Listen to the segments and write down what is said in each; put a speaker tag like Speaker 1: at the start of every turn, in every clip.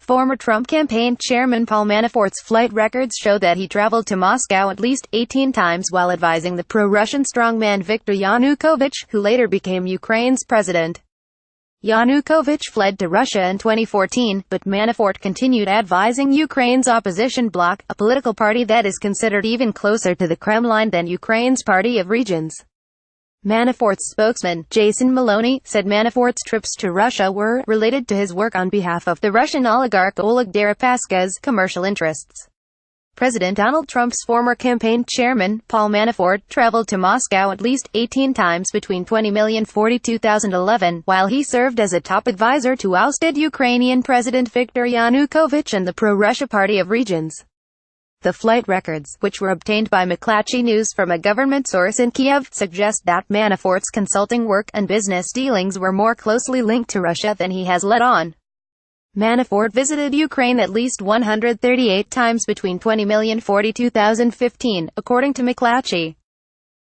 Speaker 1: Former Trump campaign chairman Paul Manafort's flight records show that he traveled to Moscow at least 18 times while advising the pro-Russian strongman Viktor Yanukovych, who later became Ukraine's president. Yanukovych fled to Russia in 2014, but Manafort continued advising Ukraine's opposition Bloc, a political party that is considered even closer to the Kremlin than Ukraine's Party of Regions. Manafort's spokesman, Maloni, said Manafort's trips to Russia were related to his work on behalf of the Russian oligarch Oleg Deripaska's commercial interests. President Donald Trump's former campaign chairman, Paul Manafort, traveled to Moscow at least 18 times between 2014–2011, while he served as a top advisor to ousted Ukrainian President Viktor Yanukovych and the pro-Russia Party of Regions. The flight records, which were obtained by McClatchy News from a government source in Kiev, suggest that Manafort's consulting work and business dealings were more closely linked to Russia than he has let on. Manafort visited Ukraine at least 138 times between 2014–2015, according to McClatchy.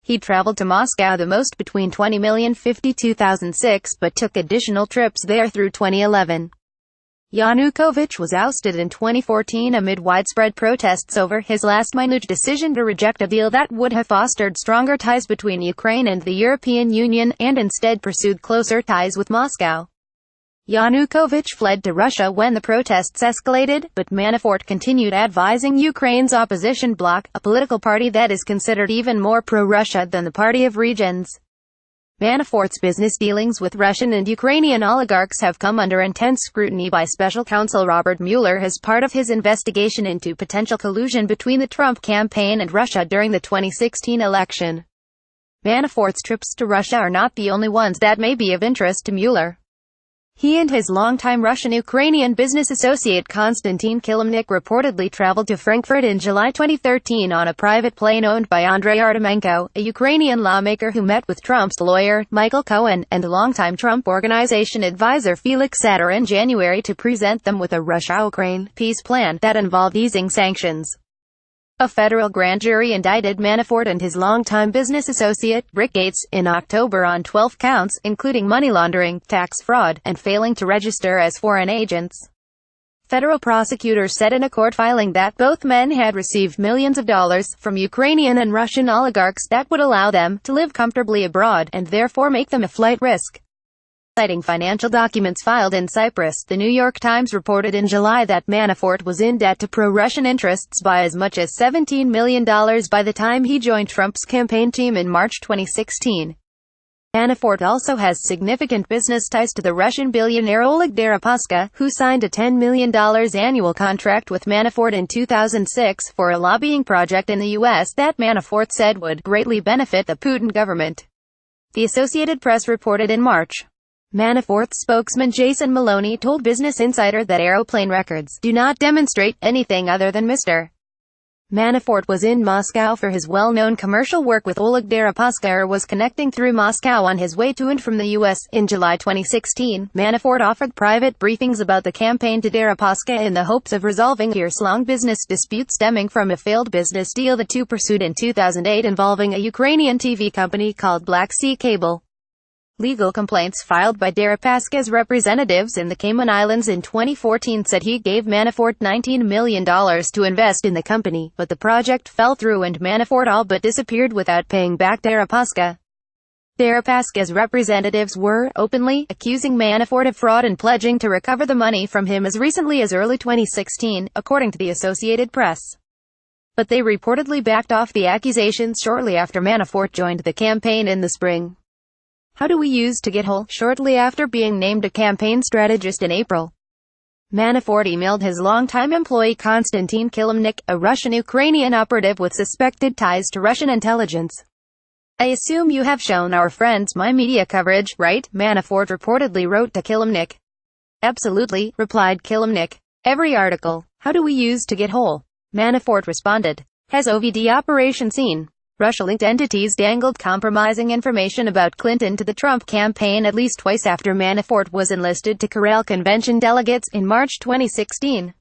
Speaker 1: He traveled to Moscow the most between 2050–2006, but took additional trips there through 2011. Yanukovych was ousted in 2014 amid widespread protests over his last-minute decision to reject a deal that would have fostered stronger ties between Ukraine and the European Union, and instead pursued closer ties with Moscow. Yanukovych fled to Russia when the protests escalated, but Manafort continued advising Ukraine's opposition Bloc, a political party that is considered even more pro-Russia than the Party of Regions. Manafort's business dealings with Russian and Ukrainian oligarchs have come under intense scrutiny by special counsel Robert Mueller as part of his investigation into potential collusion between the Trump campaign and Russia during the 2016 election. Manafort's trips to Russia are not the only ones that may be of interest to Mueller. He and his longtime Russian-Ukrainian business associate Konstantin Kilimnik reportedly traveled to Frankfurt in July 2013 on a private plane owned by Andrei Artemenko, a Ukrainian lawmaker who met with Trump's lawyer, Michael Cohen, and longtime Trump Organization advisor Felix Sater in January to present them with a Russia-Ukraine peace plan that involved easing sanctions. A federal grand jury indicted Manafort and his longtime business associate, Rick Gates, in October on 12 counts, including money laundering, tax fraud, and failing to register as foreign agents. Federal prosecutors said in a court filing that both men had received millions of dollars from Ukrainian and Russian oligarchs that would allow them to live comfortably abroad, and therefore make them a flight risk. Citing financial documents filed in Cyprus, The New York Times reported in July that Manafort was in debt to pro-Russian interests by as much as $17 million by the time he joined Trump's campaign team in March 2016. Manafort also has significant business ties to the Russian billionaire Oleg Deripaska, who signed a $10 million annual contract with Manafort in 2006 for a lobbying project in the U.S. that Manafort said would greatly benefit the Putin government. The Associated Press reported in March. Manafort's spokesman Maloni told Business Insider that aeroplane records do not demonstrate anything other than Mr. Manafort was in Moscow for his well-known commercial work with Oleg Deripaska or was connecting through Moscow on his way to and from the U.S. In July 2016, Manafort offered private briefings about the campaign to Deripaska in the hopes of resolving years-long business dispute stemming from a failed business deal the two pursued in 2008 involving a Ukrainian TV company called Black Sea Cable. Legal complaints filed by Deripaska's representatives in the Cayman Islands in 2014 said he gave Manafort $19 million to invest in the company, but the project fell through and Manafort all but disappeared without paying back Deripaska. Deripaska's representatives were openly accusing Manafort of fraud and pledging to recover the money from him as recently as early 2016, according to the Associated Press. But they reportedly backed off the accusations shortly after Manafort joined the campaign in the spring. How do we use to get whole? Shortly after being named a campaign strategist in April, Manafort emailed his longtime employee Konstantin Kilimnik, a Russian-Ukrainian operative with suspected ties to Russian intelligence. "I assume you have shown our friends my media coverage, right?" Manafort reportedly wrote to Kilimnik. "Absolutely," replied Kilimnik. "Every article. How do we use to get whole?" Manafort responded. Has OVD operation seen? Russia-linked entities dangled compromising information about Clinton to the Trump campaign at least twice after Manafort was enlisted to corral convention delegates in March 2016.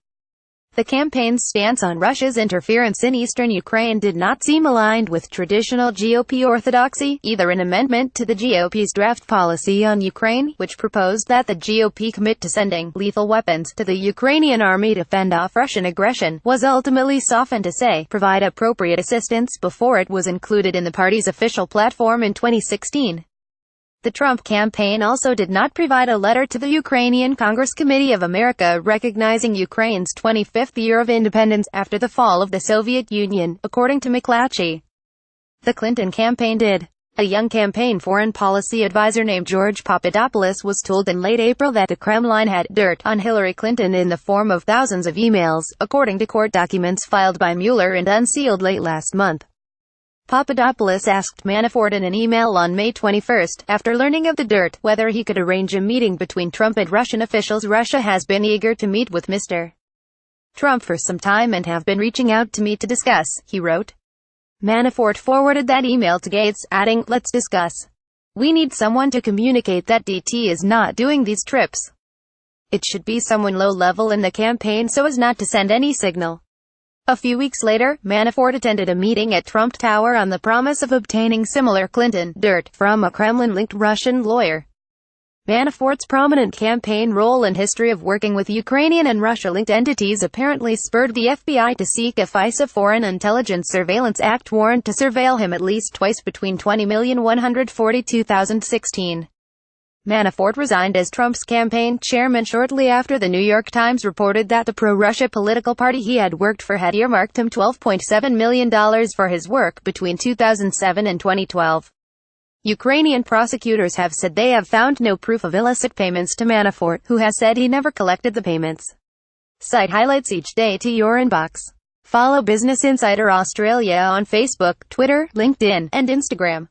Speaker 1: The campaign's stance on Russia's interference in eastern Ukraine did not seem aligned with traditional GOP orthodoxy, either. An amendment to the GOP's draft policy on Ukraine, which proposed that the GOP commit to sending lethal weapons to the Ukrainian army to fend off Russian aggression, was ultimately softened to say, provide appropriate assistance, before it was included in the party's official platform in 2016. The Trump campaign also did not provide a letter to the Ukrainian Congress Committee of America recognizing Ukraine's 25th year of independence after the fall of the Soviet Union, according to McClatchy. The Clinton campaign did. A young campaign foreign policy advisor named George Papadopoulos was told in late April that the Kremlin had dirt on Hillary Clinton in the form of thousands of emails, according to court documents filed by Mueller and unsealed late last month. Papadopoulos asked Manafort in an email on May 21, after learning of the dirt, whether he could arrange a meeting between Trump and Russian officials. Russia has been eager to meet with Mr. Trump for some time and have been reaching out to me to discuss, he wrote. Manafort forwarded that email to Gates, adding, "Let's discuss. We need someone to communicate that DT is not doing these trips. It should be someone low-level in the campaign so as not to send any signal." A few weeks later, Manafort attended a meeting at Trump Tower on the promise of obtaining similar Clinton dirt from a Kremlin-linked Russian lawyer. Manafort's prominent campaign role and history of working with Ukrainian and Russia-linked entities apparently spurred the FBI to seek a FISA Foreign Intelligence Surveillance Act warrant to surveil him at least twice between 20,142,016. Manafort resigned as Trump's campaign chairman shortly after the New York Times reported that the pro-Russia political party he had worked for had earmarked him $12.7 million for his work between 2007 and 2012. Ukrainian prosecutors have said they have found no proof of illicit payments to Manafort, who has said he never collected the payments. Cite highlights each day to your inbox. Follow Business Insider Australia on Facebook, Twitter, LinkedIn, and Instagram.